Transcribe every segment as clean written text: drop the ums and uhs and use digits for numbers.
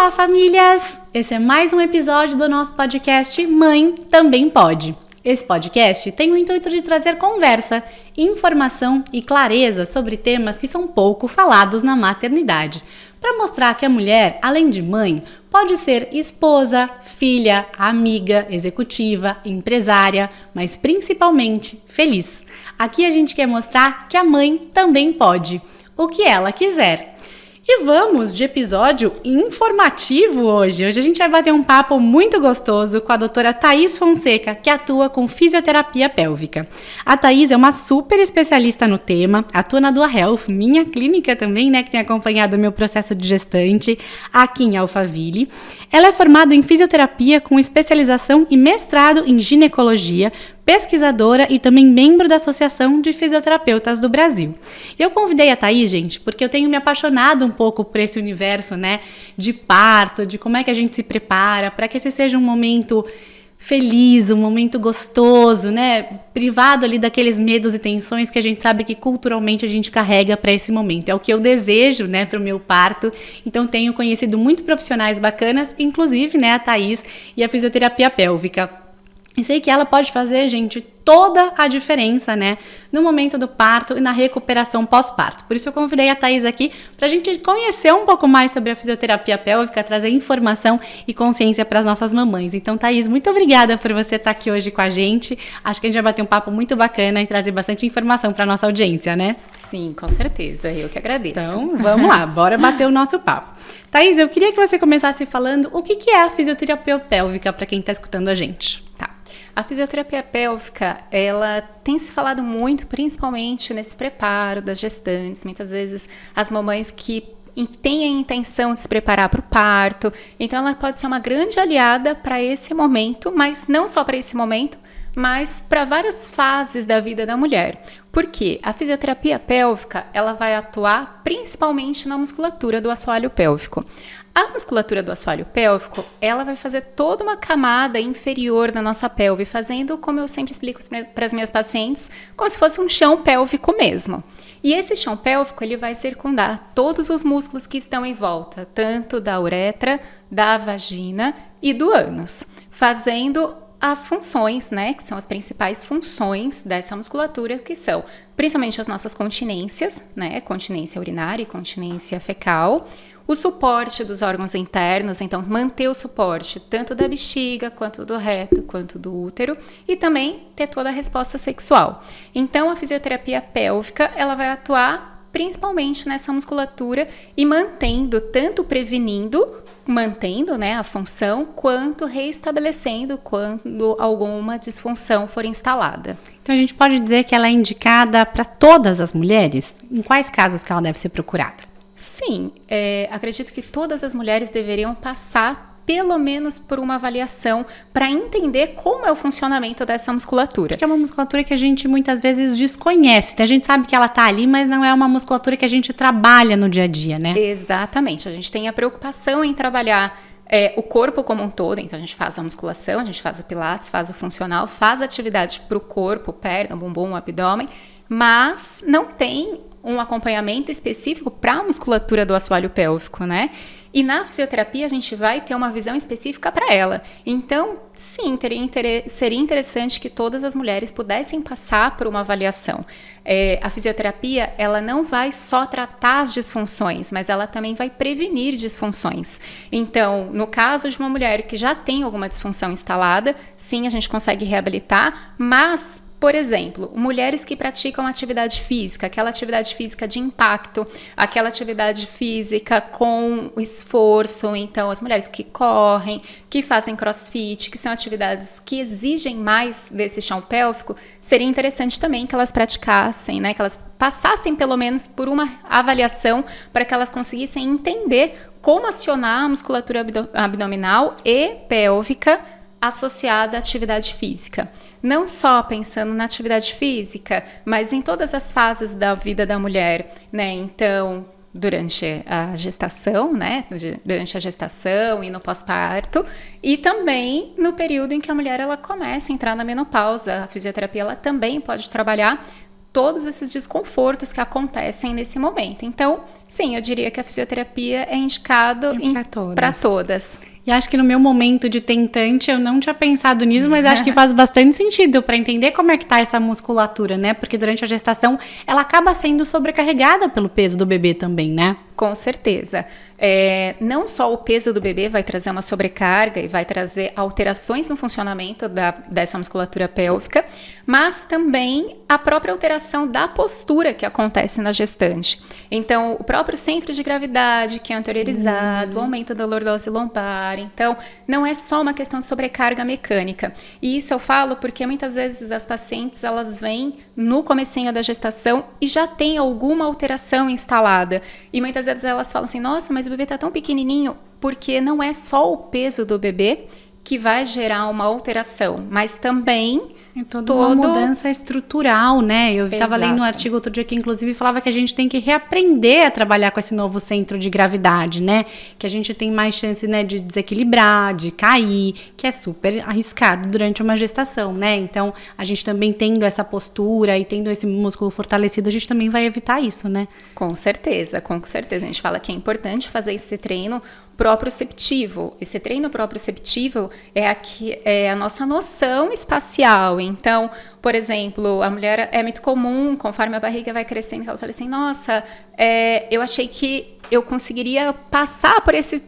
Olá, famílias! Esse é mais um episódio do nosso podcast Mãe Também Pode. Esse podcast tem o intuito de trazer conversa, informação e clareza sobre temas que são pouco falados na maternidade, para mostrar que a mulher, além de mãe, pode ser esposa, filha, amiga, executiva, empresária, mas principalmente feliz. Aqui a gente quer mostrar que a mãe também pode, o que ela quiser. E vamos de episódio informativo hoje. Hoje a gente vai bater um papo muito gostoso com a doutora Thaís Fonseca, que atua com fisioterapia pélvica. A Thaís é uma super especialista no tema, atua na Dua Health, minha clínica também, né, que tem acompanhado o meu processo de gestante aqui em Alphaville. Ela é formada em fisioterapia com especialização e mestrado em ginecologia, pesquisadora e também membro da Associação de Fisioterapeutas do Brasil. Eu convidei a Thaís, gente, porque eu tenho me apaixonado um pouco por esse universo, né, de parto, de como é que a gente se prepara para que esse seja um momento feliz, um momento gostoso, né, privado ali daqueles medos e tensões que a gente sabe que culturalmente a gente carrega para esse momento. É o que eu desejo, né, para o meu parto. Então tenho conhecido muitos profissionais bacanas, inclusive, né, a Thaís e a fisioterapia pélvica. E sei que ela pode fazer, gente, toda a diferença, né, no momento do parto e na recuperação pós-parto. Por isso eu convidei a Thaís aqui pra gente conhecer um pouco mais sobre a fisioterapia pélvica, trazer informação e consciência para as nossas mamães. Então, Thaís, muito obrigada por você estar aqui hoje com a gente. Acho que a gente vai bater um papo muito bacana e trazer bastante informação para nossa audiência, né? Sim, com certeza. Eu que agradeço. Então, vamos lá, bora bater o nosso papo. Thaís, eu queria que você começasse falando o que é a fisioterapia pélvica para quem está escutando a gente. Tá. A fisioterapia pélvica, ela tem se falado muito, principalmente nesse preparo das gestantes, muitas vezes as mamães que têm a intenção de se preparar para o parto, então ela pode ser uma grande aliada para esse momento, mas não só para esse momento, mas para várias fases da vida da mulher. Por quê? A fisioterapia pélvica, ela vai atuar principalmente na musculatura do assoalho pélvico. A musculatura do assoalho pélvico, ela vai fazer toda uma camada inferior da nossa pelve, fazendo, como eu sempre explico para as minhas pacientes, como se fosse um chão pélvico mesmo. E esse chão pélvico, ele vai circundar todos os músculos que estão em volta, tanto da uretra, da vagina e do ânus, fazendo as funções, né, que são as principais funções dessa musculatura, que são principalmente as nossas continências, né, continência urinária e continência fecal, o suporte dos órgãos internos, então manter o suporte tanto da bexiga, quanto do reto, quanto do útero, e também ter toda a resposta sexual. Então, a fisioterapia pélvica, ela vai atuar principalmente nessa musculatura e mantendo, né, a função, quanto reestabelecendo quando alguma disfunção for instalada. Então a gente pode dizer que ela é indicada para todas as mulheres? Em quais casos que ela deve ser procurada? Sim, acredito que todas as mulheres deveriam passar pelo menos por uma avaliação para entender como é o funcionamento dessa musculatura. Porque é uma musculatura que a gente muitas vezes desconhece. A gente sabe que ela tá ali, mas não é uma musculatura que a gente trabalha no dia a dia, né? Exatamente. A gente tem a preocupação em trabalhar o corpo como um todo. Então, a gente faz a musculação, a gente faz o pilates, faz o funcional, faz atividade para o corpo, perna, bumbum, abdômen, mas não tem um acompanhamento específico para a musculatura do assoalho pélvico, né? E na fisioterapia a gente vai ter uma visão específica para ela. Então, sim, seria interessante que todas as mulheres pudessem passar por uma avaliação. A fisioterapia, ela não vai só tratar as disfunções, mas ela também vai prevenir disfunções. Então, no caso de uma mulher que já tem alguma disfunção instalada, sim, a gente consegue reabilitar, mas por exemplo, mulheres que praticam atividade física, aquela atividade física de impacto, aquela atividade física com esforço, então as mulheres que correm, que fazem crossfit, que são atividades que exigem mais desse chão pélvico, seria interessante também que elas praticassem, né, que elas passassem pelo menos por uma avaliação para que elas conseguissem entender como acionar a musculatura abdominal e pélvica associada à atividade física. Não só pensando na atividade física, mas em todas as fases da vida da mulher, né? Então, durante a gestação, né? Durante a gestação e no pós-parto, e também no período em que a mulher ela começa a entrar na menopausa. A fisioterapia ela também pode trabalhar todos esses desconfortos que acontecem nesse momento. Então, sim, eu diria que a fisioterapia é indicado para todas. E acho que no meu momento de tentante eu não tinha pensado nisso, mas acho que faz bastante sentido para entender como é que tá essa musculatura, né? Porque durante a gestação ela acaba sendo sobrecarregada pelo peso do bebê também, né? Com certeza. Não só o peso do bebê vai trazer uma sobrecarga e vai trazer alterações no funcionamento dessa musculatura pélvica, mas também a própria alteração da postura que acontece na gestante. Então, o próprio centro de gravidade que é anteriorizado, o aumento da lordose lombar. Então, não é só uma questão de sobrecarga mecânica. E isso eu falo porque muitas vezes as pacientes, elas vêm no comecinho da gestação e já tem alguma alteração instalada. E muitas vezes elas falam assim, nossa, mas o bebê tá tão pequenininho, porque não é só o peso do bebê que vai gerar uma alteração, mas também toda uma mudança estrutural, né? Eu estava lendo um artigo outro dia que inclusive falava que a gente tem que reaprender a trabalhar com esse novo centro de gravidade, né? Que a gente tem mais chance, né, de desequilibrar, de cair, que é super arriscado durante uma gestação, né? Então, a gente também tendo essa postura e tendo esse músculo fortalecido, a gente também vai evitar isso, né? Com certeza, com certeza. A gente fala que é importante fazer esse treino proprioceptivo. Esse treino proprioceptivo é a nossa noção espacial. Então, por exemplo, a mulher é muito comum, conforme a barriga vai crescendo, ela fala assim, nossa, eu achei que eu conseguiria passar por esse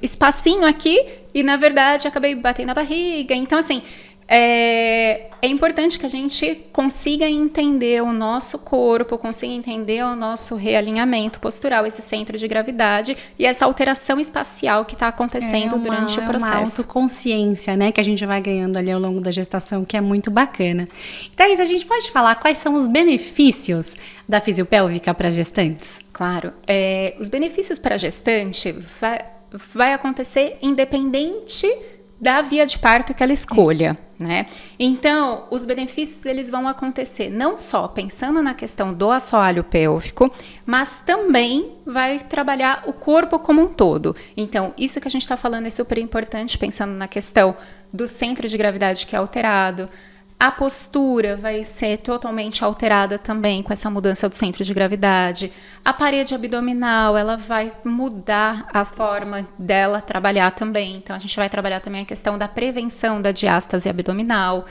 espacinho aqui e, na verdade, acabei batendo na barriga. Então, assim, é importante que a gente consiga entender o nosso corpo, consiga entender o nosso realinhamento postural, esse centro de gravidade e essa alteração espacial que está acontecendo durante o processo. É uma autoconsciência, né, que a gente vai ganhando ali ao longo da gestação, que é muito bacana. Então, a gente pode falar quais são os benefícios da fisiopélvica para as gestantes? Claro. Os benefícios para a gestante vai acontecer independente da via de parto que ela escolha, né? Então, os benefícios eles vão acontecer não só pensando na questão do assoalho pélvico, mas também vai trabalhar o corpo como um todo. Então, isso que a gente está falando é super importante, pensando na questão do centro de gravidade que é alterado. A postura vai ser totalmente alterada também com essa mudança do centro de gravidade. A parede abdominal, ela vai mudar a forma dela trabalhar também. Então, a gente vai trabalhar também a questão da prevenção da diástase abdominal.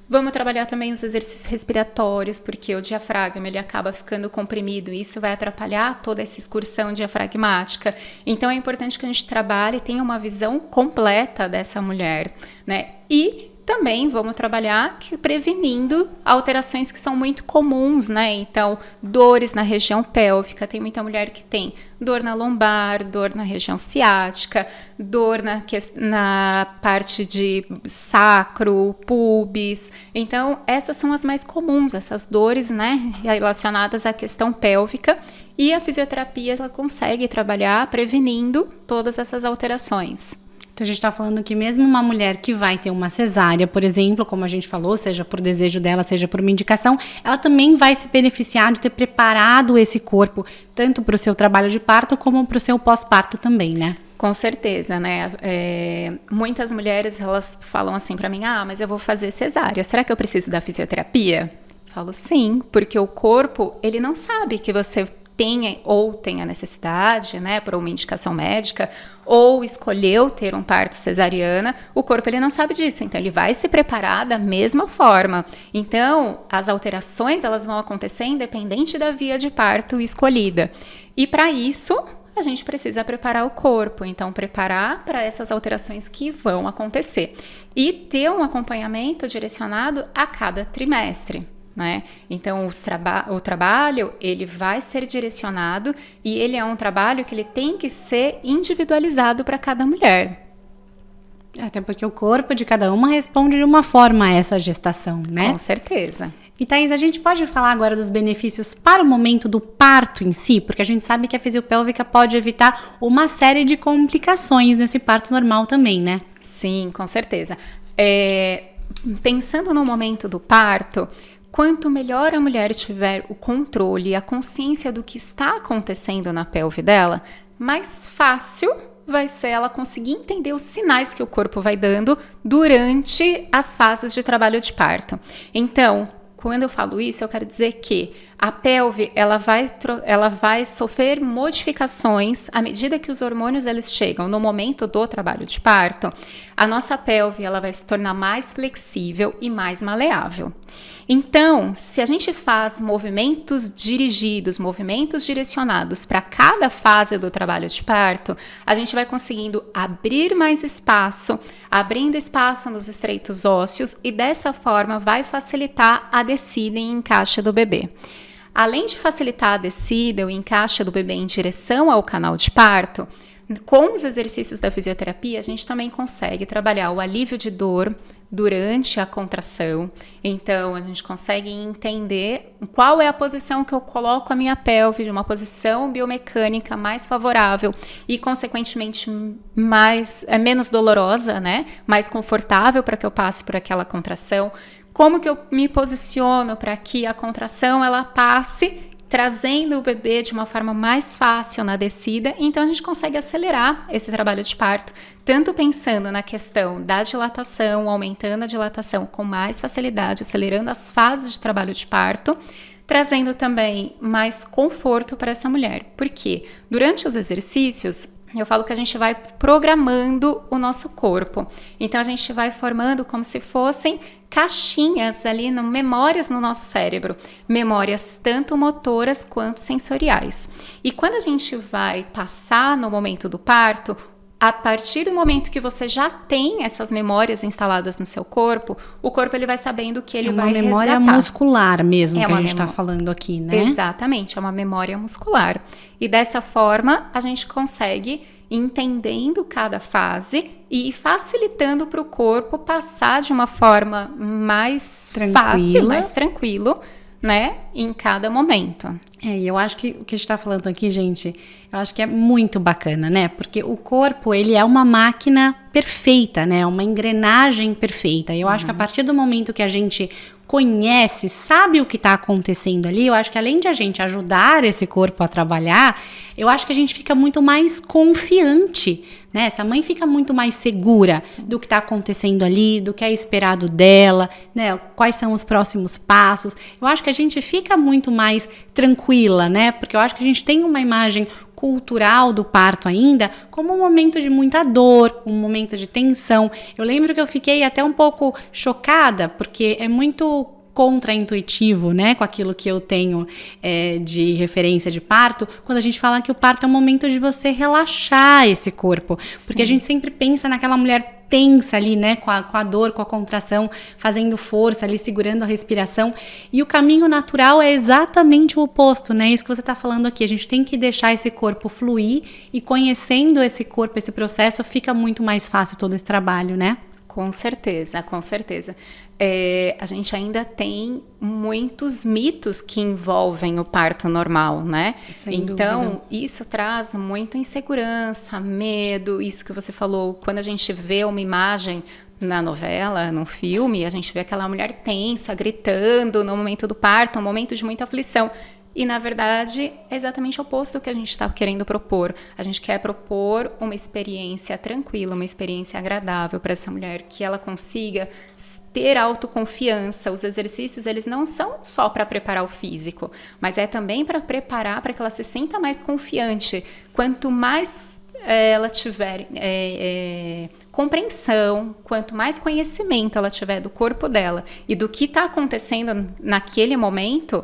Vamos trabalhar também os exercícios respiratórios, porque o diafragma ele acaba ficando comprimido e isso vai atrapalhar toda essa excursão diafragmática. Então, é importante que a gente trabalhe e tenha uma visão completa dessa mulher, né? E também vamos trabalhar prevenindo alterações que são muito comuns, né? Então, dores na região pélvica. Tem muita mulher que tem dor na lombar, dor na região ciática, dor na parte de sacro, pubis. Então, essas são as mais comuns, essas dores, né? Relacionadas à questão pélvica. E a fisioterapia, ela consegue trabalhar prevenindo todas essas alterações. Então, a gente está falando que mesmo uma mulher que vai ter uma cesárea, por exemplo, como a gente falou, seja por desejo dela, seja por uma indicação, ela também vai se beneficiar de ter preparado esse corpo, tanto para o seu trabalho de parto, como para o seu pós-parto também, né? Com certeza, né? Muitas mulheres, elas falam assim para mim, mas eu vou fazer cesárea, será que eu preciso da fisioterapia? Falo sim, porque o corpo, ele não sabe que você tem a necessidade, né, por uma indicação médica, ou escolheu ter um parto cesariana, o corpo ele não sabe disso, então ele vai se preparar da mesma forma. Então, as alterações elas vão acontecer independente da via de parto escolhida. E para isso, a gente precisa preparar o corpo, então preparar para essas alterações que vão acontecer. E ter um acompanhamento direcionado a cada trimestre. Né? Então, o trabalho ele vai ser direcionado e ele é um trabalho que ele tem que ser individualizado para cada mulher. Até porque o corpo de cada uma responde de uma forma a essa gestação, né? Com certeza. E Thaís, a gente pode falar agora dos benefícios para o momento do parto em si? Porque a gente sabe que a fisiopélvica pode evitar uma série de complicações nesse parto normal também, né? Sim, com certeza. Pensando no momento do parto, quanto melhor a mulher tiver o controle e a consciência do que está acontecendo na pelve dela, mais fácil vai ser ela conseguir entender os sinais que o corpo vai dando durante as fases de trabalho de parto. Então, quando eu falo isso, eu quero dizer que a pelve, ela vai sofrer modificações à medida que os hormônios eles chegam no momento do trabalho de parto. A nossa pelve, ela vai se tornar mais flexível e mais maleável. Então, se a gente faz movimentos dirigidos, movimentos direcionados para cada fase do trabalho de parto, a gente vai conseguindo abrir mais espaço, abrindo espaço nos estreitos ósseos e dessa forma vai facilitar a descida e encaixe do bebê. Além de facilitar a descida e o encaixe do bebê em direção ao canal de parto, com os exercícios da fisioterapia, a gente também consegue trabalhar o alívio de dor durante a contração. Então, a gente consegue entender qual é a posição que eu coloco a minha pelve, de uma posição biomecânica mais favorável e, consequentemente, menos dolorosa, né? Mais confortável para que eu passe por aquela contração. Como que eu me posiciono para que a contração ela passe trazendo o bebê de uma forma mais fácil na descida, então a gente consegue acelerar esse trabalho de parto, tanto pensando na questão da dilatação, aumentando a dilatação com mais facilidade, acelerando as fases de trabalho de parto, trazendo também mais conforto para essa mulher. Porque durante os exercícios, eu falo que a gente vai programando o nosso corpo. Então, a gente vai formando como se fossem caixinhas ali, memórias no nosso cérebro. Memórias tanto motoras quanto sensoriais. E quando a gente vai passar no momento do parto, a partir do momento que você já tem essas memórias instaladas no seu corpo, o corpo ele vai sabendo que ele vai resgatar. É uma memória muscular mesmo que a gente está falando aqui, né? Exatamente, é uma memória muscular. E dessa forma, a gente consegue entendendo cada fase e facilitando para o corpo passar de uma forma mais fácil, mais tranquilo, né, em cada momento. E eu acho que o que a gente está falando aqui, gente, eu acho que é muito bacana, né? Porque o corpo, ele é uma máquina perfeita, né? Uma engrenagem perfeita. E eu acho que a partir do momento que a gente conhece, sabe o que está acontecendo ali, eu acho que além de a gente ajudar esse corpo a trabalhar, eu acho que a gente fica muito mais confiante, né? Essa mãe fica muito mais segura do que está acontecendo ali, do que é esperado dela, né? Quais são os próximos passos. Eu acho que a gente fica muito mais tranquila, né? Porque eu acho que a gente tem uma imagem cultural do parto ainda como um momento de muita dor, um momento de tensão. Eu lembro que eu fiquei até um pouco chocada, porque é muito contraintuitivo, né, com aquilo que eu tenho de referência de parto, quando a gente fala que o parto é um momento de você relaxar esse corpo, porque a gente sempre pensa naquela mulher tensa ali, né, com a dor, com a contração, fazendo força ali, segurando a respiração, e o caminho natural é exatamente o oposto, né, isso que você tá falando aqui, a gente tem que deixar esse corpo fluir, e conhecendo esse corpo, esse processo, fica muito mais fácil todo esse trabalho, né? Com certeza, com certeza. A gente ainda tem muitos mitos que envolvem o parto normal, né? Então, isso traz muita insegurança, medo, isso que você falou, quando a gente vê uma imagem na novela, no filme, a gente vê aquela mulher tensa, gritando no momento do parto, um momento de muita aflição. E, na verdade, é exatamente o oposto do que a gente está querendo propor. A gente quer propor uma experiência tranquila, uma experiência agradável para essa mulher, que ela consiga ter autoconfiança. Os exercícios, eles não são só para preparar o físico, mas é também para preparar para que ela se sinta mais confiante. Quanto mais ela tiver compreensão, quanto mais conhecimento ela tiver do corpo dela e do que está acontecendo naquele momento,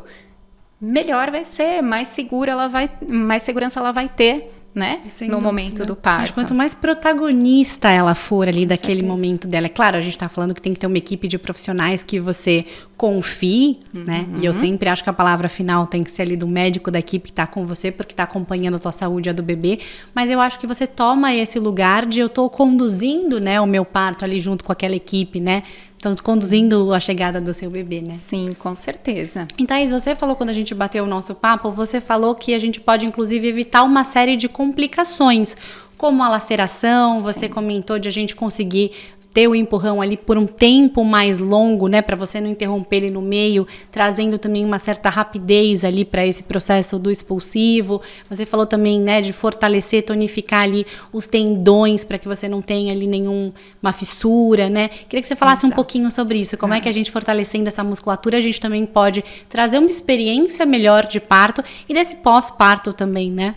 melhor vai ser, mais segurança ela vai ter, né? No momento do parto. Mas quanto mais protagonista ela for ali daquele momento dela, é claro, a gente tá falando que tem que ter uma equipe de profissionais que você confie, né? E eu sempre acho que a palavra final tem que ser ali do médico da equipe que tá com você, porque tá acompanhando a tua saúde e a do bebê, mas eu acho que você toma esse lugar de eu tô conduzindo, né, o meu parto ali junto com aquela equipe, né? Então, conduzindo a chegada do seu bebê, né? Sim, com certeza. E Thaís, você falou, quando a gente bateu o nosso papo, você falou que a gente pode, inclusive, evitar uma série de complicações, como a laceração, você comentou de a gente conseguir ter o empurrão ali por um tempo mais longo, né, para você não interromper ele no meio, trazendo também uma certa rapidez ali para esse processo do expulsivo. Você falou também, né, de fortalecer, tonificar ali os tendões para que você não tenha ali nenhuma fissura, né? Queria que você falasse um pouquinho sobre isso, como é que a gente fortalecendo essa musculatura, a gente também pode trazer uma experiência melhor de parto e desse pós-parto também, né?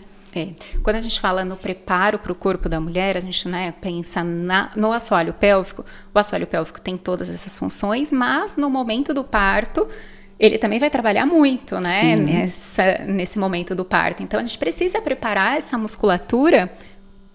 Quando a gente fala no preparo para o corpo da mulher, a gente, né, pensa no assoalho pélvico. O assoalho pélvico tem todas essas funções, mas no momento do parto, ele também vai trabalhar muito, né, nesse momento do parto. Então, a gente precisa preparar essa musculatura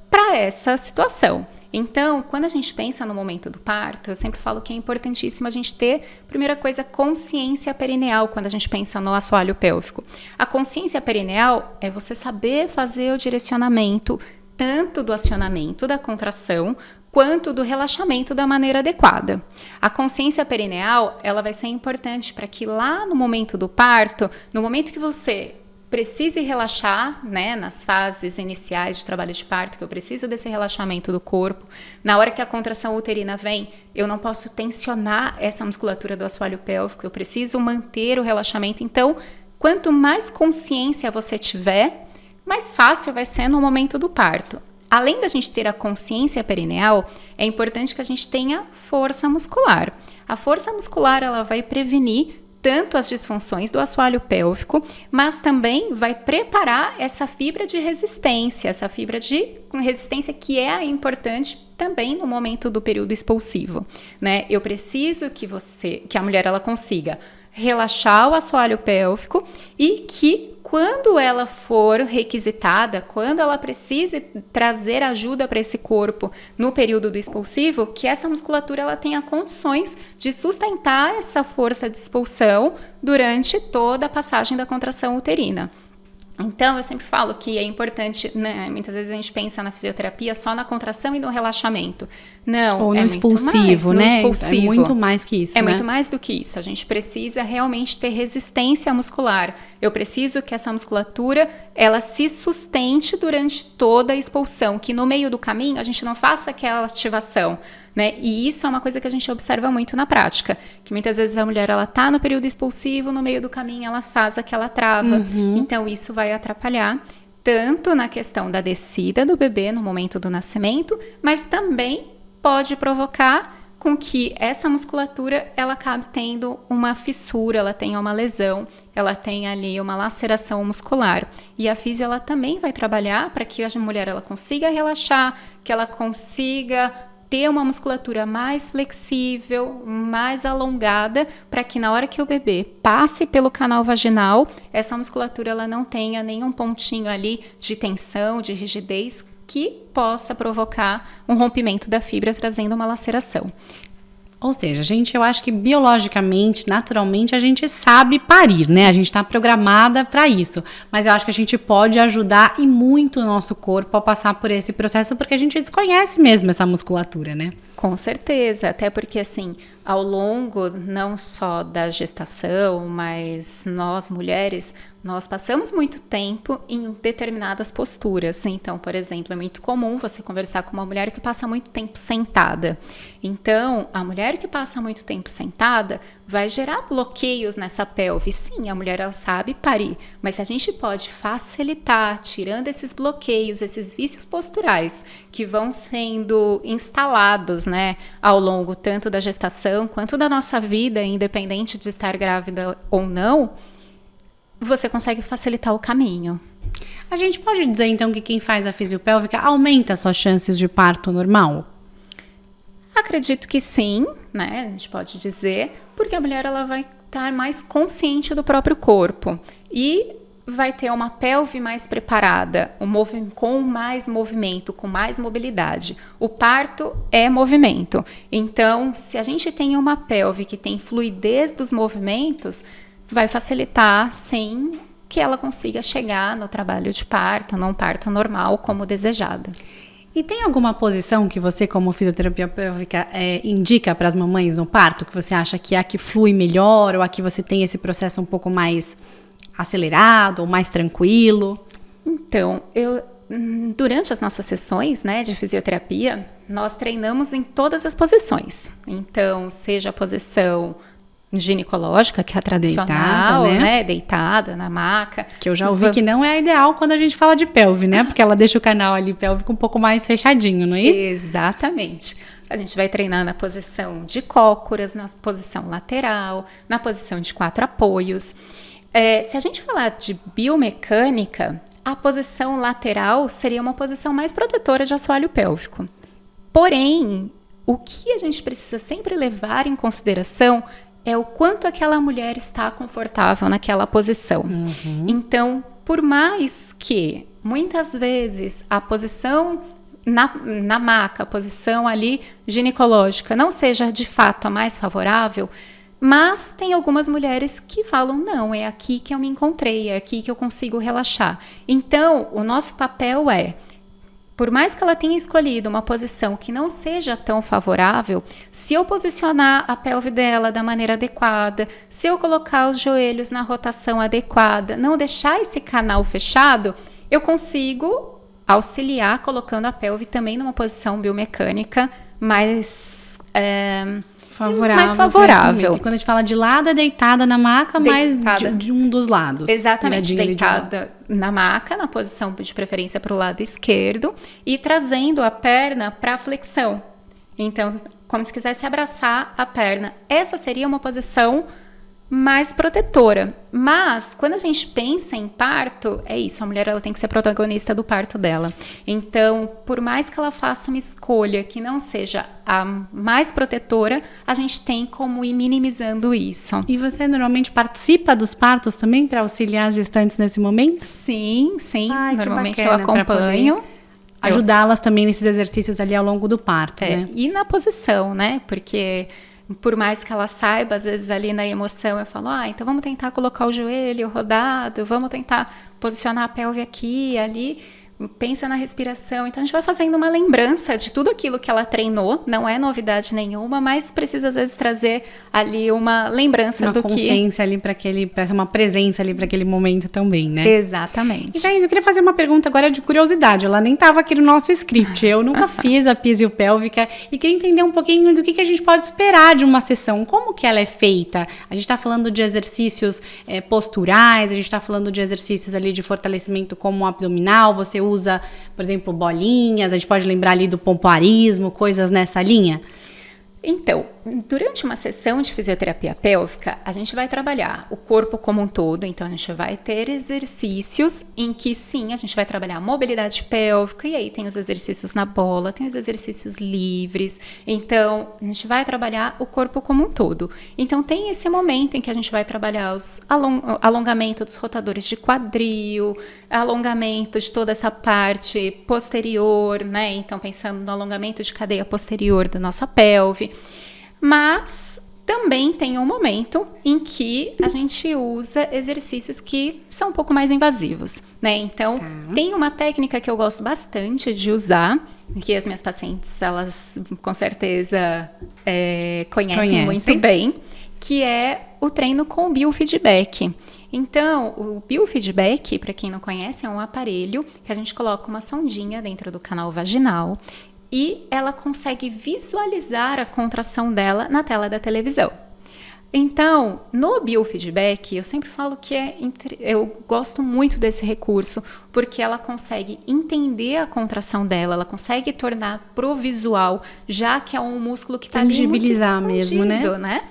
para essa situação. Então, quando a gente pensa no momento do parto, eu sempre falo que é importantíssimo a gente ter, primeira coisa, consciência perineal quando a gente pensa no assoalho pélvico. A consciência perineal é você saber fazer o direcionamento tanto do acionamento da contração quanto do relaxamento da maneira adequada. A consciência perineal, ela vai ser importante para que lá no momento do parto, no momento que você precise relaxar, né, nas fases iniciais de trabalho de parto, que eu preciso desse relaxamento do corpo. Na hora que a contração uterina vem, eu não posso tensionar essa musculatura do assoalho pélvico, eu preciso manter o relaxamento. Então, quanto mais consciência você tiver, mais fácil vai ser no momento do parto. Além da gente ter a consciência perineal, é importante que a gente tenha força muscular. A força muscular, ela vai prevenir tanto as disfunções do assoalho pélvico, mas também vai preparar essa fibra de resistência, essa fibra de resistência que é importante também no momento do período expulsivo, né? Eu preciso que a mulher ela consiga relaxar o assoalho pélvico e que quando ela for requisitada, quando ela precise trazer ajuda para esse corpo no período do expulsivo, que essa musculatura ela tenha condições de sustentar essa força de expulsão durante toda a passagem da contração uterina. Então, eu sempre falo que é importante, né? Muitas vezes a gente pensa na fisioterapia só na contração e no relaxamento. Não, ou no expulsivo, né? É muito mais que isso, né? É muito mais do que isso. A gente precisa realmente ter resistência muscular. Eu preciso que essa musculatura, ela se sustente durante toda a expulsão, que no meio do caminho a gente não faça aquela ativação, né? E isso é uma coisa que a gente observa muito na prática, que muitas vezes a mulher ela tá no período expulsivo, no meio do caminho ela faz aquela trava, então isso vai atrapalhar tanto na questão da descida do bebê no momento do nascimento, mas também pode provocar com que essa musculatura ela acabe tendo uma fissura, ela tenha uma lesão, ela tenha ali uma laceração muscular. E a fisio ela também vai trabalhar para que a mulher ela consiga relaxar, que ela consiga ter uma musculatura mais flexível, mais alongada, para que na hora que o bebê passe pelo canal vaginal, essa musculatura ela não tenha nenhum pontinho ali de tensão, de rigidez, que possa provocar um rompimento da fibra, trazendo uma laceração. Ou seja, gente, eu acho que biologicamente, naturalmente, a gente sabe parir, né? A gente está programada para isso. Mas eu acho que a gente pode ajudar e muito o nosso corpo a passar por esse processo, porque a gente desconhece mesmo essa musculatura, né? Com certeza, até porque assim, ao longo não só da gestação, mas nós mulheres, nós passamos muito tempo em determinadas posturas. Então, por exemplo, é muito comum você conversar com uma mulher que passa muito tempo sentada. Então, a mulher que passa muito tempo sentada vai gerar bloqueios nessa pelve. Sim, a mulher ela sabe parir, mas se a gente pode facilitar, tirando esses bloqueios, esses vícios posturais que vão sendo instalados, né, ao longo tanto da gestação quanto da nossa vida, independente de estar grávida ou não, você consegue facilitar o caminho. A gente pode dizer, então, que quem faz a fisiopélvica aumenta suas chances de parto normal? Acredito que sim, né? A gente pode dizer, porque a mulher ela vai estar mais consciente do próprio corpo e vai ter uma pelve mais preparada, com mais movimento, com mais mobilidade. O parto é movimento. Então, se a gente tem uma pelve que tem fluidez dos movimentos, vai facilitar, sim, que ela consiga chegar no trabalho de parto, num parto normal, como desejado. E tem alguma posição que você, como fisioterapia pélvica, indica para as mamães no parto, que você acha que é a que flui melhor, ou a que você tem esse processo um pouco mais acelerado, ou mais tranquilo? Então, durante as nossas sessões, né, de fisioterapia, nós treinamos em todas as posições. Então, seja a posição ginecológica, que é a tradicional, deitada, né? Deitada na maca. Que eu já ouvi que não é ideal quando a gente fala de pelve, né? Porque ela deixa o canal ali pélvico um pouco mais fechadinho, não é isso? Exatamente. A gente vai treinar na posição de cócoras, na posição lateral, na posição de 4 apoios. Se a gente falar de biomecânica, a posição lateral seria uma posição mais protetora de assoalho pélvico. Porém, o que a gente precisa sempre levar em consideração é o quanto aquela mulher está confortável naquela posição. Então, por mais que muitas vezes a posição na maca, a posição ali ginecológica não seja de fato a mais favorável, mas tem algumas mulheres que falam, não, é aqui que eu me encontrei, é aqui que eu consigo relaxar. Então, o nosso papel por mais que ela tenha escolhido uma posição que não seja tão favorável, se eu posicionar a pelve dela da maneira adequada, se eu colocar os joelhos na rotação adequada, não deixar esse canal fechado, eu consigo auxiliar colocando a pelve também numa posição biomecânica mais favorável. Quando a gente fala de lado, é deitada na maca, mas de um dos lados. Exatamente, deitada na maca, na posição de preferência para o lado esquerdo e trazendo a perna para a flexão. Então, como se quisesse abraçar a perna. Essa seria uma posição mais protetora. Mas, quando a gente pensa em parto, é isso, a mulher ela tem que ser protagonista do parto dela. Então, por mais que ela faça uma escolha que não seja a mais protetora, a gente tem como ir minimizando isso. E você normalmente participa dos partos também para auxiliar as gestantes nesse momento? Sim. Ai, normalmente eu acompanho. Ajudá-las também nesses exercícios ali ao longo do parto, né? E na posição, né? Porque por mais que ela saiba, às vezes ali na emoção eu falo, então vamos tentar colocar o joelho rodado, vamos tentar posicionar a pelve aqui, ali, pensa na respiração. Então a gente vai fazendo uma lembrança de tudo aquilo que ela treinou, não é novidade nenhuma, mas precisa às vezes trazer ali uma lembrança do que... Uma consciência ali para uma presença ali para aquele momento também, né? Exatamente. E Thaís, eu queria fazer uma pergunta agora de curiosidade, ela nem estava aqui no nosso script, eu nunca fiz a fisiopélvica e queria entender um pouquinho do que a gente pode esperar de uma sessão, como que ela é feita? A gente está falando de exercícios posturais, a gente está falando de exercícios ali de fortalecimento como o abdominal, você usa, por exemplo, bolinhas, a gente pode lembrar ali do pompoarismo, coisas nessa linha? Então, durante uma sessão de fisioterapia pélvica, a gente vai trabalhar o corpo como um todo, então a gente vai ter exercícios em que sim, a gente vai trabalhar a mobilidade pélvica, e aí tem os exercícios na bola, tem os exercícios livres, então a gente vai trabalhar o corpo como um todo. Então tem esse momento em que a gente vai trabalhar os alongamento dos rotadores de quadril, alongamento de toda essa parte posterior, né? Então pensando no alongamento de cadeia posterior da nossa pelve. Mas também tem um momento em que a gente usa exercícios que são um pouco mais invasivos, né? Então, tem uma técnica que eu gosto bastante de usar, que as minhas pacientes, elas com certeza conhecem muito bem, que é o treino com biofeedback. Então, o biofeedback, para quem não conhece, é um aparelho que a gente coloca uma sondinha dentro do canal vaginal e ela consegue visualizar a contração dela na tela da televisão. Então, no biofeedback, eu sempre falo que eu gosto muito desse recurso, porque ela consegue entender a contração dela, ela consegue tornar pro visual, já que é um músculo que está ali muito escondido, mesmo, né?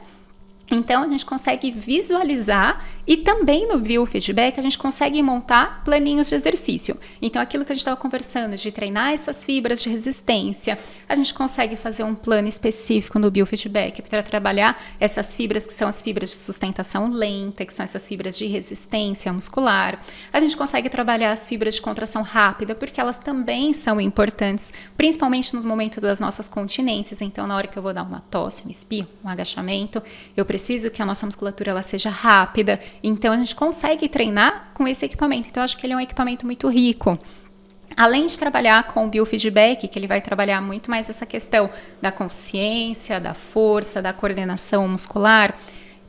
Então, a gente consegue visualizar e também no biofeedback a gente consegue montar planinhos de exercício. Então, aquilo que a gente estava conversando de treinar essas fibras de resistência, a gente consegue fazer um plano específico no biofeedback para trabalhar essas fibras que são as fibras de sustentação lenta, que são essas fibras de resistência muscular. A gente consegue trabalhar as fibras de contração rápida, porque elas também são importantes, principalmente nos momentos das nossas continências. Então, na hora que eu vou dar uma tosse, um espirro, um agachamento, eu preciso que a nossa musculatura ela seja rápida. Então, a gente consegue treinar com esse equipamento. Então, eu acho que ele é um equipamento muito rico. Além de trabalhar com o biofeedback, que ele vai trabalhar muito mais essa questão da consciência, da força, da coordenação muscular,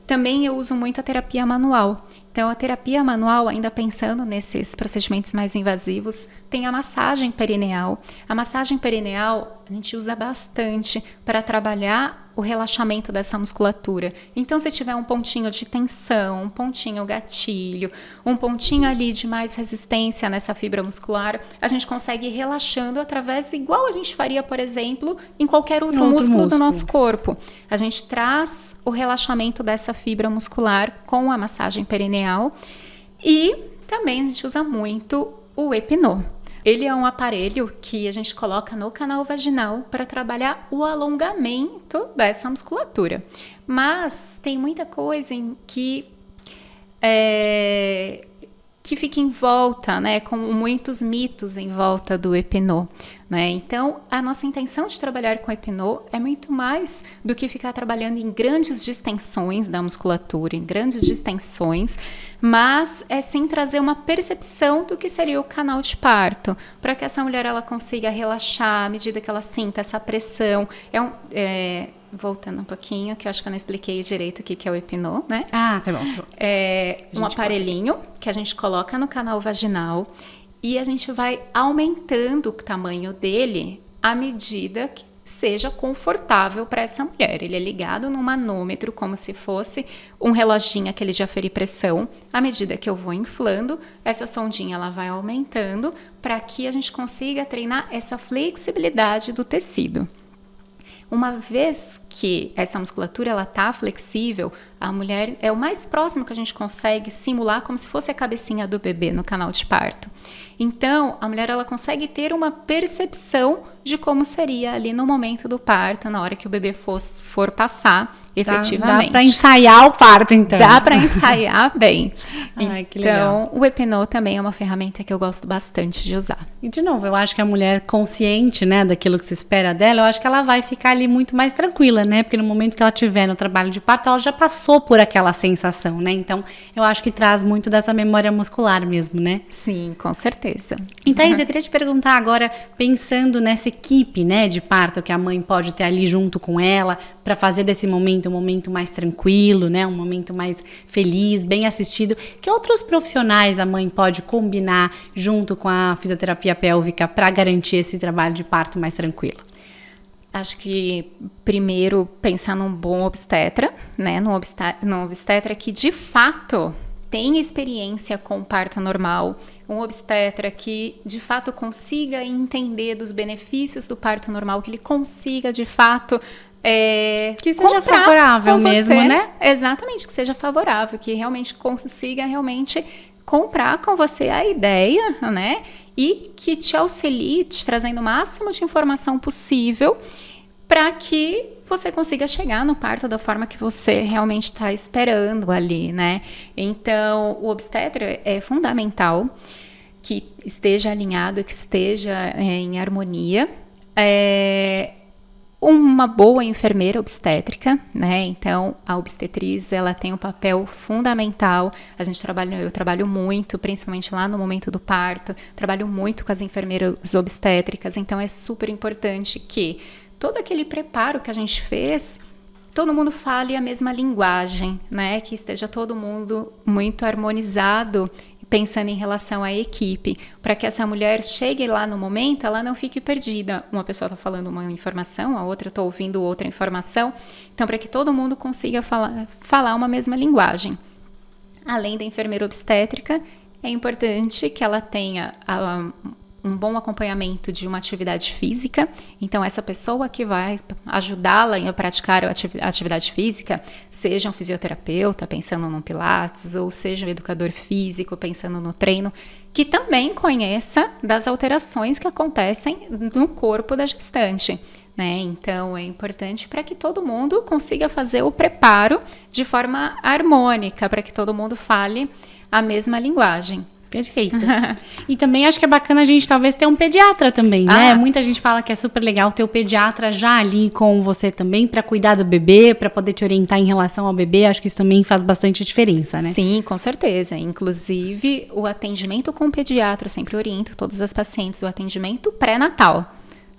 também eu uso muito a terapia manual. Então, a terapia manual, ainda pensando nesses procedimentos mais invasivos, tem a massagem perineal. A massagem perineal a gente usa bastante para trabalhar o relaxamento dessa musculatura. Então, se tiver um pontinho de tensão, um pontinho gatilho, um pontinho ali de mais resistência nessa fibra muscular, a gente consegue ir relaxando através, igual a gente faria, por exemplo, em qualquer outro músculo do nosso corpo. A gente traz o relaxamento dessa fibra muscular com a massagem perineal e também a gente usa muito o Epinô. Ele é um aparelho que a gente coloca no canal vaginal para trabalhar o alongamento dessa musculatura. Mas tem muita coisa que fica em volta, né, com muitos mitos em volta do Epinô, né? Então, a nossa intenção de trabalhar com Epinô é muito mais do que ficar trabalhando em grandes distensões da musculatura, em grandes distensões, mas é sim trazer uma percepção do que seria o canal de parto, para que essa mulher ela consiga relaxar à medida que ela sinta essa pressão. Voltando um pouquinho, que eu acho que eu não expliquei direito o que é o Epinô, né? Ah, tá bom. É um aparelhinho que a gente coloca no canal vaginal e a gente vai aumentando o tamanho dele à medida que seja confortável para essa mulher. Ele é ligado num manômetro, como se fosse um reloginho, aquele de aferir pressão. À medida que eu vou inflando, essa sondinha ela vai aumentando para que a gente consiga treinar essa flexibilidade do tecido. Uma vez que essa musculatura ela tá flexível, a mulher é o mais próximo que a gente consegue simular como se fosse a cabecinha do bebê no canal de parto. Então, a mulher ela consegue ter uma percepção de como seria ali no momento do parto, na hora que o bebê for passar efetivamente. Dá para ensaiar o parto, então. Dá para ensaiar bem. Ai, que legal. Então, o Epinô também é uma ferramenta que eu gosto bastante de usar. E, de novo, eu acho que a mulher consciente, né, daquilo que se espera dela, eu acho que ela vai ficar ali muito mais tranquila, né? Porque no momento que ela estiver no trabalho de parto, ela já passou por aquela sensação, né? Então, eu acho que traz muito dessa memória muscular mesmo, né? Sim, com certeza. Então, eu queria te perguntar agora, pensando nessa equipe, né, de parto que a mãe pode ter ali junto com ela, para fazer desse momento um momento mais tranquilo, né, um momento mais feliz, bem assistido. Que outros profissionais a mãe pode combinar junto com a fisioterapia pélvica para garantir esse trabalho de parto mais tranquilo? Acho que, primeiro, pensar num bom obstetra, né, num obstetra que, de fato, tem experiência com parto normal, um obstetra que, de fato, consiga entender dos benefícios do parto normal, que ele consiga, de fato, que seja favorável mesmo, você, né? Exatamente, que seja favorável, que realmente consiga realmente comprar com você a ideia, né? E que te auxilie, te trazendo o máximo de informação possível para que você consiga chegar no parto da forma que você realmente está esperando ali, né? Então, o obstetra é fundamental que esteja alinhado, que esteja em harmonia. Uma boa enfermeira obstétrica, né? Então, a obstetriz, ela tem um papel fundamental. Eu trabalho muito, principalmente lá no momento do parto, trabalho muito com as enfermeiras obstétricas, então é super importante que todo aquele preparo que a gente fez, todo mundo fale a mesma linguagem, né? Que esteja todo mundo muito harmonizado, pensando em relação à equipe, para que essa mulher chegue lá no momento, ela não fique perdida. Uma pessoa está falando uma informação, a outra está ouvindo outra informação. Então, para que todo mundo consiga falar uma mesma linguagem. Além da enfermeira obstétrica, é importante que ela tenha um bom acompanhamento de uma atividade física. Então, essa pessoa que vai ajudá-la a praticar a atividade física, seja um fisioterapeuta pensando no pilates, ou seja um educador físico pensando no treino, que também conheça das alterações que acontecem no corpo da gestante, né? Então, é importante para que todo mundo consiga fazer o preparo de forma harmônica, para que todo mundo fale a mesma linguagem. Perfeito. E também acho que é bacana a gente talvez ter um pediatra também, né? Muita gente fala que é super legal ter o pediatra já ali com você também para cuidar do bebê, para poder te orientar em relação ao bebê. Acho que isso também faz bastante diferença, né? Sim, com certeza. Inclusive, o atendimento com o pediatra, eu sempre oriento todas as pacientes, o atendimento pré-natal.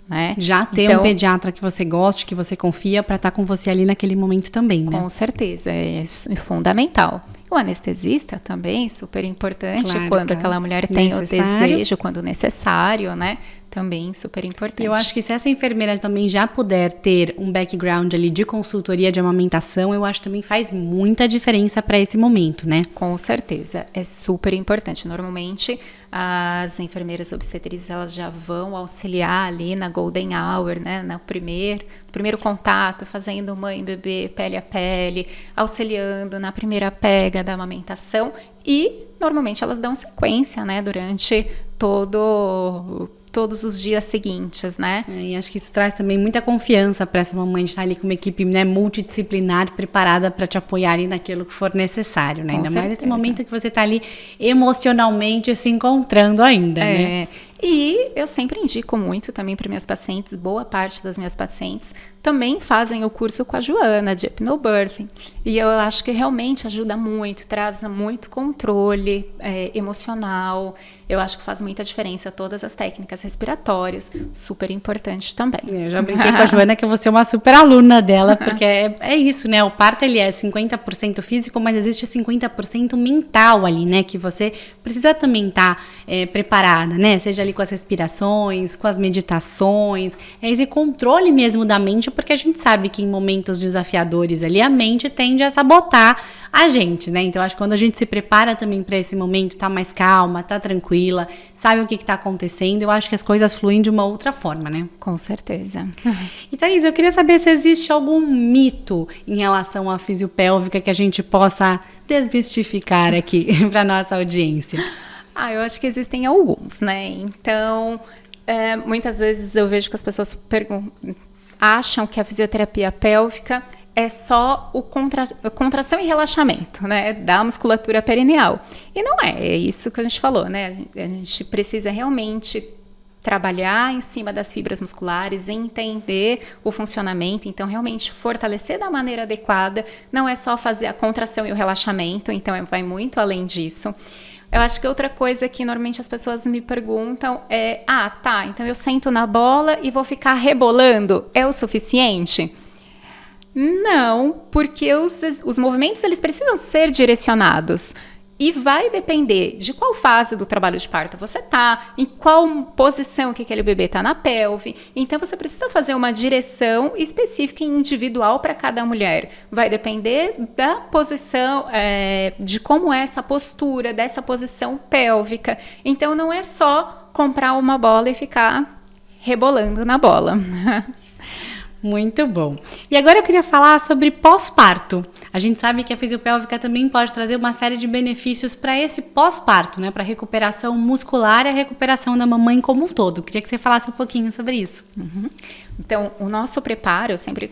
Né? Já ter um pediatra que você goste, que você confia, para estar com você ali naquele momento também, né? Com certeza, é fundamental. O anestesista também, super importante, Claro, quando claro. aquela mulher tem Necessário. o desejo, quando necessário, né? Também super importante. Eu acho que se essa enfermeira também já puder ter um background ali de consultoria de amamentação, eu acho que também faz muita diferença para esse momento, né? Com certeza, é super importante. Normalmente, as enfermeiras obstetrizes, elas já vão auxiliar ali na golden hour, né? No primeiro contato, fazendo mãe e bebê pele a pele, auxiliando na primeira pega da amamentação e, normalmente, elas dão sequência, né? Durante todos os dias seguintes, né? E acho que isso traz também muita confiança para essa mamãe de estar ali com uma equipe, né, multidisciplinar, preparada para te apoiar ali naquilo que for necessário, né? Com Ainda mais nesse certeza. momento que você está ali emocionalmente se encontrando ainda, né? E eu sempre indico muito também para minhas pacientes, boa parte das minhas pacientes também fazem o curso com a Joana de Hypnobirthing. E eu acho que realmente ajuda muito, traz muito controle emocional. Eu acho que faz muita diferença todas as técnicas respiratórias, super importante também. Eu já brinquei com a Joana que eu vou ser uma super aluna dela, porque é isso, né? O parto, ele é 50% físico, mas existe 50% mental ali, né? Que você precisa também estar preparada, né? Seja ali com as respirações, com as meditações, esse controle mesmo da mente, porque a gente sabe que em momentos desafiadores ali, a mente tende a sabotar a gente, né? Então, acho que quando a gente se prepara também para esse momento, tá mais calma, tá tranquila, sabe o que tá acontecendo, eu acho que as coisas fluem de uma outra forma, né? Com certeza. E Thaís, eu queria saber se existe algum mito em relação à fisiopélvica que a gente possa desmistificar aqui para nossa audiência. Eu acho que existem alguns, né? Então, muitas vezes eu vejo que as pessoas acham que a fisioterapia pélvica é só contração e relaxamento, né, da musculatura perineal. E não é isso que a gente falou, né? A gente precisa realmente trabalhar em cima das fibras musculares, entender o funcionamento, então realmente fortalecer da maneira adequada, não é só fazer a contração e o relaxamento, então vai muito além disso. Eu acho que outra coisa que normalmente as pessoas me perguntam é, então eu sento na bola e vou ficar rebolando, é o suficiente? Não, porque os movimentos eles precisam ser direcionados. E vai depender de qual fase do trabalho de parto você está, em qual posição que aquele bebê está na pelve. Então, você precisa fazer uma direção específica e individual para cada mulher. Vai depender da posição, de como é essa postura, dessa posição pélvica. Então, não é só comprar uma bola e ficar rebolando na bola. Muito bom. E agora eu queria falar sobre pós-parto. A gente sabe que a fisiopélvica também pode trazer uma série de benefícios para esse pós-parto, né? Para a recuperação muscular e a recuperação da mamãe como um todo. Queria que você falasse um pouquinho sobre isso. Uhum. Então, o nosso preparo, eu sempre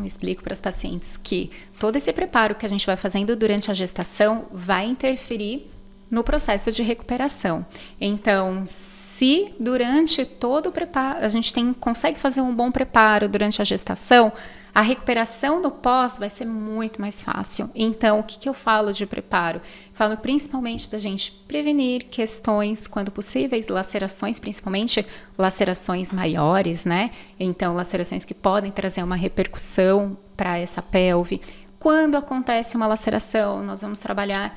explico para as pacientes que todo esse preparo que a gente vai fazendo durante a gestação vai interferir no processo de recuperação. Então, se durante todo o preparo a gente consegue fazer um bom preparo durante a gestação, a recuperação no pós vai ser muito mais fácil. Então, o que eu falo de preparo? Falo principalmente da gente prevenir questões, quando possíveis, lacerações, principalmente lacerações maiores, né? Então, lacerações que podem trazer uma repercussão para essa pelve. Quando acontece uma laceração, nós vamos trabalhar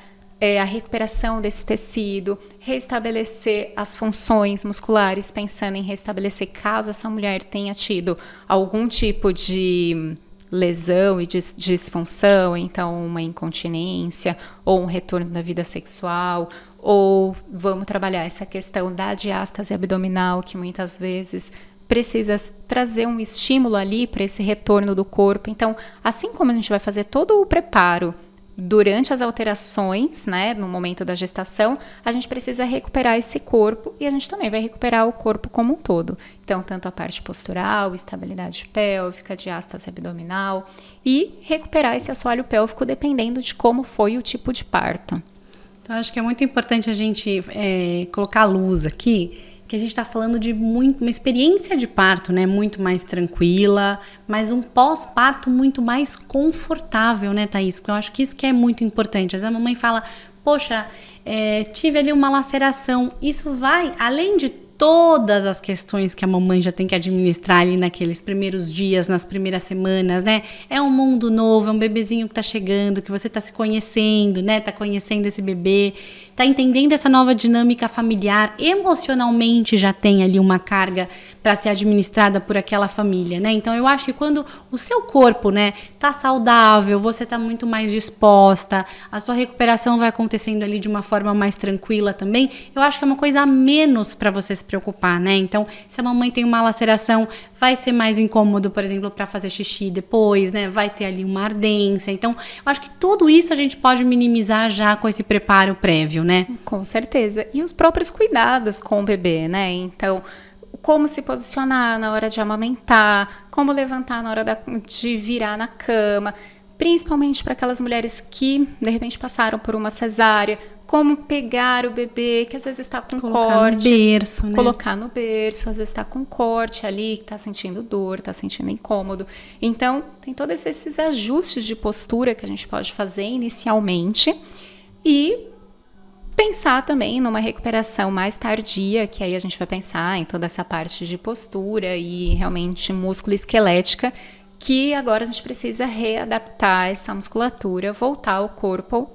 a recuperação desse tecido, restabelecer as funções musculares, pensando em restabelecer caso essa mulher tenha tido algum tipo de lesão e disfunção, então uma incontinência ou um retorno da vida sexual, ou vamos trabalhar essa questão da diástase abdominal, que muitas vezes precisa trazer um estímulo ali para esse retorno do corpo. Então, assim como a gente vai fazer todo o preparo durante as alterações, né, no momento da gestação, a gente precisa recuperar esse corpo e a gente também vai recuperar o corpo como um todo. Então, tanto a parte postural, estabilidade pélvica, diástase abdominal e recuperar esse assoalho pélvico dependendo de como foi o tipo de parto. Então, acho que é muito importante a gente colocar a luz aqui, que a gente está falando de uma experiência de parto, né, muito mais tranquila, mas um pós-parto muito mais confortável, né, Thaís? Porque eu acho que isso que é muito importante. Às vezes a mamãe fala, poxa, tive ali uma laceração. Isso vai, além de todas as questões que a mamãe já tem que administrar ali naqueles primeiros dias, nas primeiras semanas, né? É um mundo novo, é um bebezinho que tá chegando, que você tá se conhecendo, né? Tá conhecendo esse bebê, tá entendendo essa nova dinâmica familiar, emocionalmente já tem ali uma carga para ser administrada por aquela família, né? Então eu acho que quando o seu corpo, né, tá saudável, você tá muito mais disposta, a sua recuperação vai acontecendo ali de uma forma mais tranquila também, eu acho que é uma coisa a menos para você se preocupar, né? Então, se a mamãe tem uma laceração, vai ser mais incômodo, por exemplo, para fazer xixi depois, né? Vai ter ali uma ardência. Então, eu acho que tudo isso a gente pode minimizar já com esse preparo prévio, né? Com certeza. E os próprios cuidados com o bebê, né? Então, como se posicionar na hora de amamentar, como levantar na hora de virar na cama, principalmente para aquelas mulheres que, de repente, passaram por uma cesárea, como pegar o bebê, que às vezes está com corte. No berço, né? Colocar no berço, às vezes está com corte ali, que está sentindo dor, está sentindo incômodo. Então, tem todos esses ajustes de postura que a gente pode fazer inicialmente e pensar também numa recuperação mais tardia, que aí a gente vai pensar em toda essa parte de postura e realmente músculo esquelética, que agora a gente precisa readaptar essa musculatura, voltar ao corpo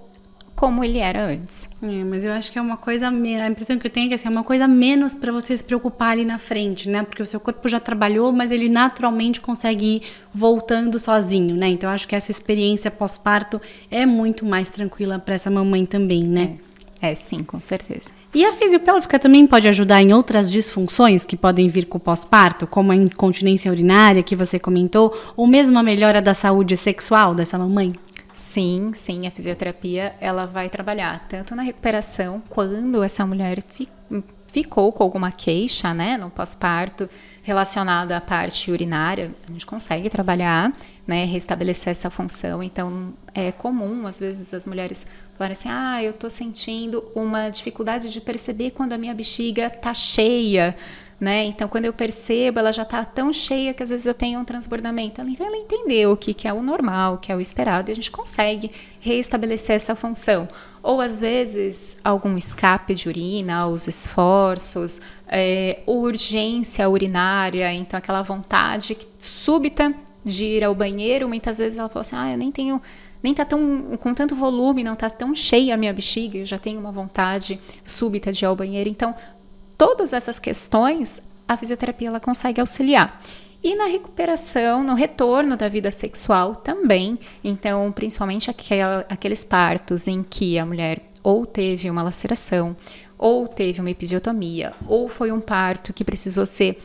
como ele era antes. Mas eu acho que é uma coisa, a impressão que eu tenho é que assim, é uma coisa menos para você se preocupar ali na frente, né? Porque o seu corpo já trabalhou, mas ele naturalmente consegue ir voltando sozinho, né? Então eu acho que essa experiência pós-parto é muito mais tranquila para essa mamãe também, né? É, sim, com certeza. E a fisiopélvica também pode ajudar em outras disfunções que podem vir com o pós-parto, como a incontinência urinária que você comentou, ou mesmo a melhora da saúde sexual dessa mamãe? Sim, a fisioterapia ela vai trabalhar tanto na recuperação, quando essa mulher ficou com alguma queixa, né, no pós-parto relacionada à parte urinária, a gente consegue trabalhar, né, restabelecer essa função. Então é comum, às vezes, as mulheres falarem assim, eu tô sentindo uma dificuldade de perceber quando a minha bexiga tá cheia, né? Então, quando eu percebo, ela já está tão cheia que às vezes eu tenho um transbordamento. Então, ela entendeu o que é o normal, o que é o esperado, e a gente consegue reestabelecer essa função. Ou, às vezes, algum escape de urina, os esforços, urgência urinária, então aquela vontade súbita de ir ao banheiro. Muitas vezes ela fala assim, eu nem tá com tanto volume, não tá tão cheia a minha bexiga, eu já tenho uma vontade súbita de ir ao banheiro. Então, todas essas questões, a fisioterapia ela consegue auxiliar. E na recuperação, no retorno da vida sexual também. Então, principalmente aqueles partos em que a mulher ou teve uma laceração, ou teve uma episiotomia, ou foi um parto que precisou ser...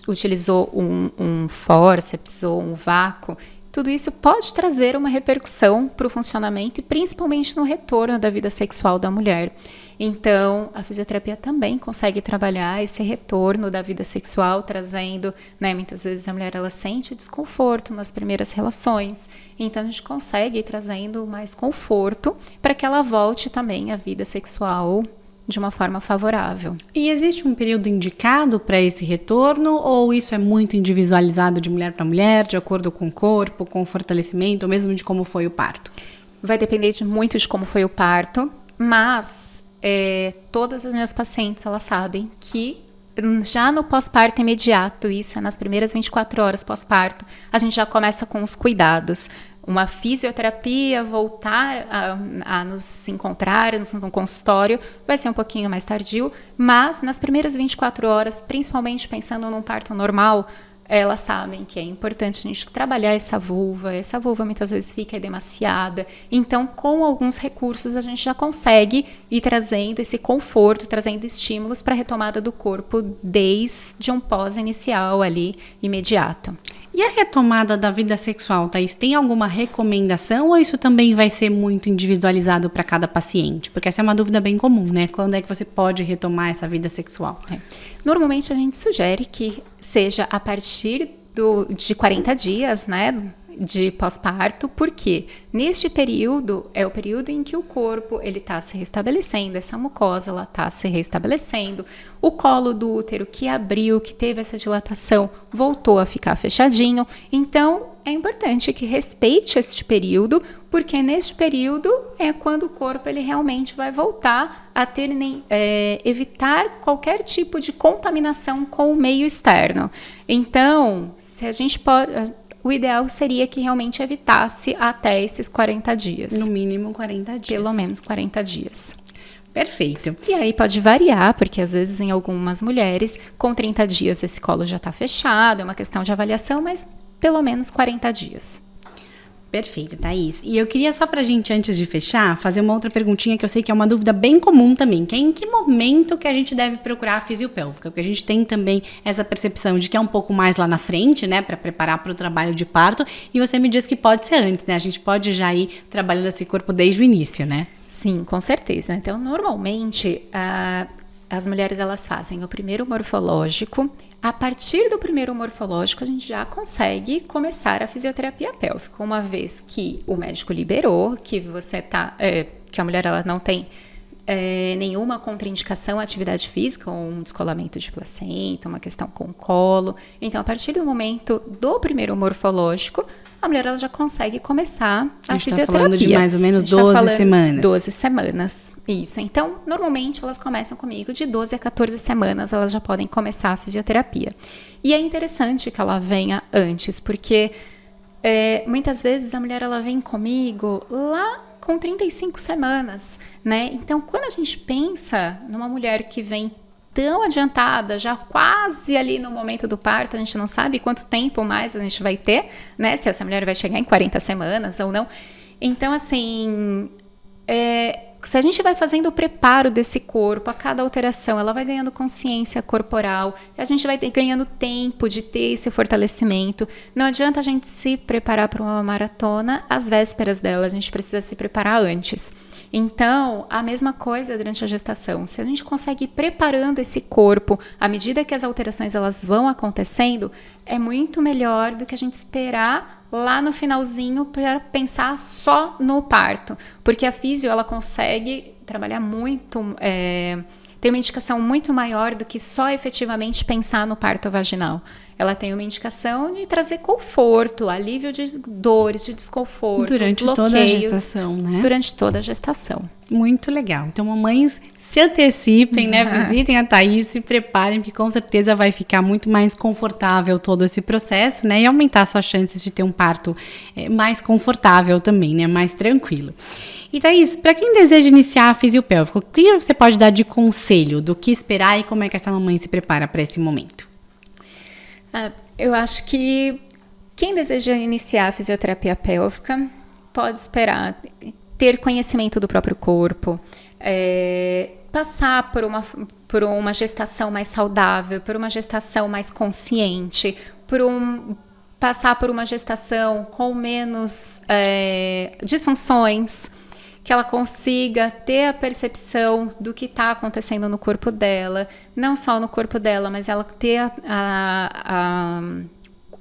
utilizou um fórceps ou um vácuo. Tudo isso pode trazer uma repercussão para o funcionamento e principalmente no retorno da vida sexual da mulher. Então, a fisioterapia também consegue trabalhar esse retorno da vida sexual, trazendo, né, muitas vezes a mulher ela sente desconforto nas primeiras relações, então a gente consegue ir trazendo mais conforto para que ela volte também à vida sexual de uma forma favorável. E existe um período indicado para esse retorno ou isso é muito individualizado de mulher para mulher, de acordo com o corpo, com o fortalecimento, ou mesmo de como foi o parto? Vai depender muito de como foi o parto, mas todas as minhas pacientes elas sabem que já no pós-parto imediato, isso é nas primeiras 24 horas pós-parto, a gente já começa com os cuidados. Uma fisioterapia, voltar a nos encontrarmos no consultório, vai ser um pouquinho mais tardio, mas nas primeiras 24 horas, principalmente pensando num parto normal, elas sabem que é importante a gente trabalhar essa vulva muitas vezes fica demasiada, então com alguns recursos a gente já consegue ir trazendo esse conforto, trazendo estímulos para a retomada do corpo desde um pós-inicial ali, imediato. E a retomada da vida sexual, Thaís, tem alguma recomendação ou isso também vai ser muito individualizado para cada paciente? Porque essa é uma dúvida bem comum, né? Quando é que você pode retomar essa vida sexual? Normalmente a gente sugere que seja a partir de 40 dias, né? de pós-parto, porque neste período é o período em que o corpo ele está se restabelecendo, essa mucosa ela está se restabelecendo, o colo do útero que abriu, que teve essa dilatação, voltou a ficar fechadinho. Então é importante que respeite este período, porque neste período é quando o corpo ele realmente vai voltar a ter evitar qualquer tipo de contaminação com o meio externo. Então, se a gente pode, o ideal seria que realmente evitasse até esses 40 dias. No mínimo 40 dias. Pelo menos 40 dias. Perfeito. E aí pode variar, porque às vezes em algumas mulheres, com 30 dias esse colo já está fechado, é uma questão de avaliação, mas pelo menos 40 dias. Perfeito, Thaís. E eu queria só pra gente, antes de fechar, fazer uma outra perguntinha que eu sei que é uma dúvida bem comum também, que é em que momento que a gente deve procurar a fisiopélvica? Porque a gente tem também essa percepção de que é um pouco mais lá na frente, né, pra preparar para o trabalho de parto, e você me diz que pode ser antes, né? A gente pode já ir trabalhando esse corpo desde o início, né? Sim, com certeza. Então, normalmente, as mulheres elas fazem o primeiro morfológico. A partir do primeiro morfológico, a gente já consegue começar a fisioterapia pélvica, uma vez que o médico liberou, que que a mulher ela não tem nenhuma contraindicação à atividade física, ou um descolamento de placenta, uma questão com o colo. Então, a partir do momento do primeiro morfológico, a mulher ela já consegue começar a fisioterapia. Tá falando de mais ou menos 12 semanas. 12 semanas, isso. Então, normalmente, elas começam comigo de 12 a 14 semanas, elas já podem começar a fisioterapia. E é interessante que ela venha antes, porque muitas vezes a mulher ela vem comigo lá com 35 semanas, né? Então, quando a gente pensa numa mulher que vem tão adiantada, já quase ali no momento do parto, a gente não sabe quanto tempo mais a gente vai ter, né? Se essa mulher vai chegar em 40 semanas ou não. Então, assim, se a gente vai fazendo o preparo desse corpo, a cada alteração, ela vai ganhando consciência corporal, a gente vai ganhando tempo de ter esse fortalecimento. Não adianta a gente se preparar para uma maratona às vésperas dela, a gente precisa se preparar antes. Então, a mesma coisa durante a gestação. Se a gente consegue ir preparando esse corpo à medida que as alterações elas vão acontecendo, é muito melhor do que a gente esperar lá no finalzinho para pensar só no parto, porque a fisio ela consegue trabalhar muito, tem uma indicação muito maior do que só efetivamente pensar no parto vaginal. Ela tem uma indicação de trazer conforto, alívio de dores, de desconforto, durante toda a gestação, né? Durante toda a gestação. Muito legal. Então, mamães, se antecipem, né? Visitem a Thaís, se preparem, que com certeza vai ficar muito mais confortável todo esse processo, né? E aumentar suas chances de ter um parto mais confortável também, né? Mais tranquilo. E Thaís, para quem deseja iniciar a fisiopélvica, o que você pode dar de conselho do que esperar e como é que essa mamãe se prepara para esse momento? Eu acho que quem deseja iniciar a fisioterapia pélvica pode esperar ter conhecimento do próprio corpo, passar por uma gestação mais saudável, por uma gestação mais consciente, passar por uma gestação com menos disfunções, que ela consiga ter a percepção do que está acontecendo no corpo dela, não só no corpo dela, mas ela ter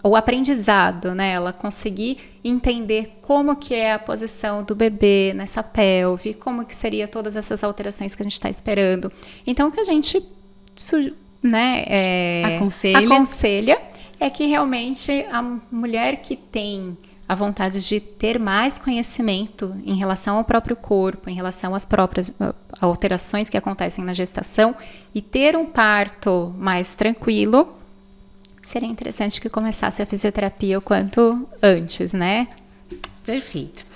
o aprendizado, né? Ela conseguir entender como que é a posição do bebê nessa pelve, como que seria todas essas alterações que a gente está esperando. Então, o que a gente aconselha é que realmente a mulher que tem a vontade de ter mais conhecimento em relação ao próprio corpo, em relação às próprias alterações que acontecem na gestação e ter um parto mais tranquilo, seria interessante que começasse a fisioterapia o quanto antes, né? Perfeito.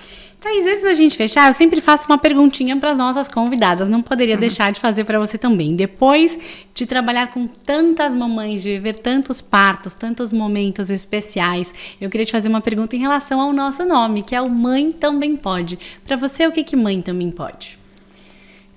Thaís, antes da gente fechar, eu sempre faço uma perguntinha para as nossas convidadas. Não poderia deixar de fazer para você também. Depois de trabalhar com tantas mamães, de viver tantos partos, tantos momentos especiais, eu queria te fazer uma pergunta em relação ao nosso nome, que é o Mãe Também Pode. Para você, o que Mãe Também Pode?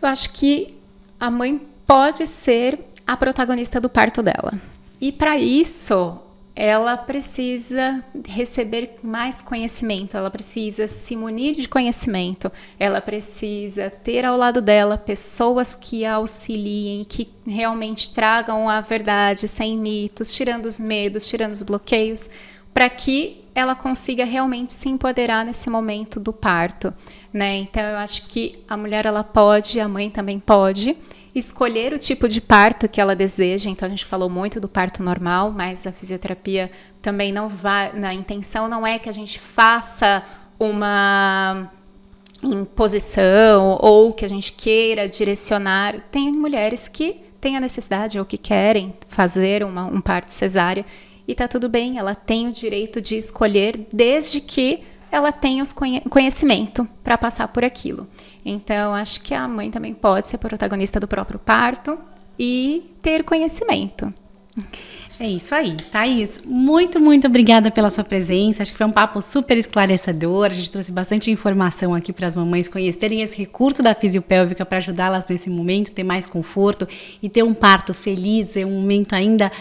Eu acho que a mãe pode ser a protagonista do parto dela. E para isso, ela precisa receber mais conhecimento, ela precisa se munir de conhecimento, ela precisa ter ao lado dela pessoas que a auxiliem, que realmente tragam a verdade sem mitos, tirando os medos, tirando os bloqueios, para que ela consiga realmente se empoderar nesse momento do parto, né? Então, eu acho que a mulher, ela pode, a mãe também pode, escolher o tipo de parto que ela deseja. Então, a gente falou muito do parto normal, mas a fisioterapia também não vai... A intenção não é que a gente faça uma imposição ou que a gente queira direcionar. Tem mulheres que têm a necessidade ou que querem fazer um parto cesárea, e tá tudo bem, ela tem o direito de escolher, desde que ela tenha os conhecimento para passar por aquilo. Então, acho que a mãe também pode ser protagonista do próprio parto e ter conhecimento. É isso aí, Thaís, muito, muito obrigada pela sua presença, acho que foi um papo super esclarecedor, a gente trouxe bastante informação aqui para as mamães conhecerem esse recurso da fisiopélvica para ajudá-las nesse momento, ter mais conforto e ter um parto feliz, é um momento ainda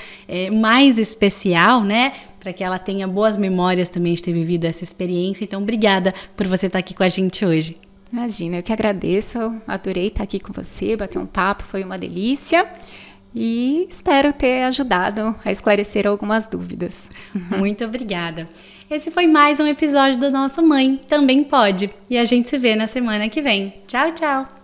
mais especial, né? Para que ela tenha boas memórias também de ter vivido essa experiência, então obrigada por você estar aqui com a gente hoje. Imagina, eu que agradeço, adorei estar aqui com você, bater um papo, foi uma delícia. E espero ter ajudado a esclarecer algumas dúvidas. Muito obrigada. Esse foi mais um episódio do nosso Mãe Também Pode. E a gente se vê na semana que vem. Tchau, tchau!